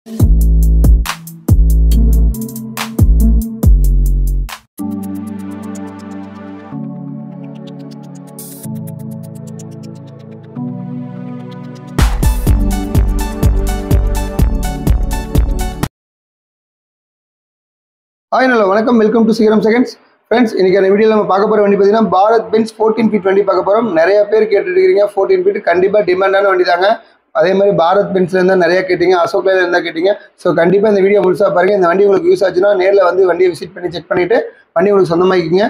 Hi hello வணக்கம், welcome to சீக்கிரம் seconds. Friends, இன்னைக்கான வீடியோவில் நம்ம பார்க்க போகிற வண்டி பார்த்தீங்கன்னா பாரத் பென்ஸ் 14 ஃபீட் வண்டி பார்க்க போகிறோம். நிறைய பேர் கேட்டுட்டு இருக்கிறீங்க. 14 ஃபீட் கண்டிப்பாக டிமாண்டான வண்டி தாங்க. அதே மாதிரி பாரத் பென்ஸ்ல இருந்தால் நிறைய கேட்டீங்க, அசோக்ல இருந்தால் கேட்டீங்க. ஸோ கண்டிப்பாக இந்த வீடியோ முழுசாக பாருங்கள். இந்த வண்டி உங்களுக்கு யூஸ் ஆச்சுன்னா நேரில் வந்து வண்டியை விசிட் பண்ணி செக் பண்ணிவிட்டு வண்டி உங்களுக்கு சொந்தமாக்கிங்க.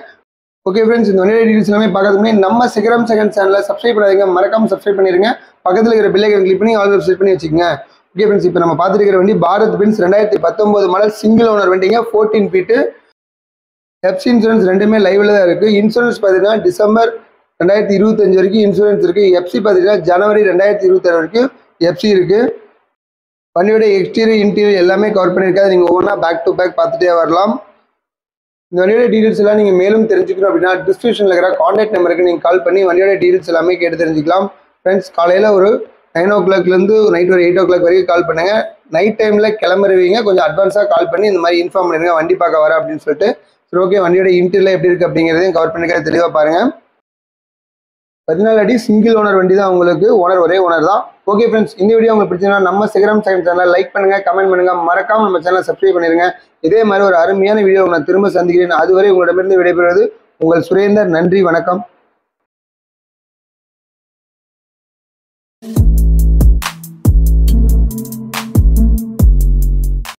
ஓகே ஃப்ரெண்ட்ஸ், இந்த வண்டியோட டீட்டெயில்ஸ் எல்லாமே பார்க்கறதுக்கு நம்ம சீக்கிரம் செகண்ட் சேனலை சப்ஸ்கிரைப் பண்ணாதீங்க, மறக்காம சப்ஸ்கிரைப் பண்ணிடுங்க. பக்கத்தில் இருக்கிற பெல் ஐகான் கிளிக் பண்ணி ஆல் செட் பண்ணி வச்சுக்கோங்க. ஓகே ஃப்ரெண்ட்ஸ், இப்போ நம்ம பார்த்துட்டு இருக்கிற வண்டி Bharat Benz 2019 model single owner வண்டிங்க. 14 ஃபீட்டு எஃப்சி இன்சூரன்ஸ் ரெண்டுமே லைவ்ல தான் இருக்குது. இன்சூரன்ஸ் பார்த்தீங்கன்னா டிசம்பர் 2025 வரைக்கும் இன்சூரன்ஸ் இருக்குது. எஃப்சி பார்த்தீங்கன்னா ஜனவரி 2026 வரைக்கும் எஃப்சி இருக்குது. வண்டியோட எக்ஸ்டீரியர் இன்டீரியர் எல்லாமே கவர் பண்ணியிருக்காது. நீங்கள் ஒவ்வொன்றா பேக் டு பேக் பார்த்துட்டே வரலாம். இந்த வண்டியோட டீட்டெயில்ஸ் எல்லாம் நீங்கள் மேலும் தெரிஞ்சுக்கணும் அப்படின்னா டிஸ்கிரிப்ஷனில் இருக்கிற கான்டாக்ட் நம்பருக்கு நீங்கள் கால் பண்ணி வண்டியோட டீட்டெயில்ஸ் எல்லாமே கேட்டு தெரிஞ்சுக்கலாம். ஃப்ரெண்ட்ஸ், காலையில் ஒரு 9 o'clockலேருந்து நைட் ஒரு 8 o'clock வரைக்கும் கால் பண்ணுங்கள். நைட் டைமில் கிளம்புறவீங்க கொஞ்சம் அட்வான்ஸாக கால் பண்ணி இந்த மாதிரி இன்ஃபார்ம் பண்ணிடுங்க வண்டி பார்க்க வர அப்படின்னு சொல்லிட்டு. சரி, ஓகே, வண்டியோட இன்டீரியர் எப்படி இருக்குது அப்படிங்கிறதையும் கவர் பண்ணிக்க தெளிவாக பாருங்கள். 14 அடி சிங்கிள் ஓனர் வண்டி தான் உங்களுக்கு. ஓனர் ஒரே ஓனர் தான். ஓகே ஃப்ரெண்ட்ஸ், இந்த வீடியோ உங்களுக்கு பிடிச்சதுன்னா நம்ம சீக்கிரம் செகண்ட் சேனலை லைக் பண்ணுங்கள், கமெண்ட் பண்ணுங்கள், மறக்காம நம்ம சேனலை சப்ஸ்கிரைப் பண்ணிடுங்க. இதே மாதிரி ஒரு அருமையான வீடியோ நான் திரும்ப சந்திக்கிறேன். அதுவரை உங்களிடமிருந்து விடைபெறுவது உங்கள் சுரேந்தர். நன்றி, வணக்கம்.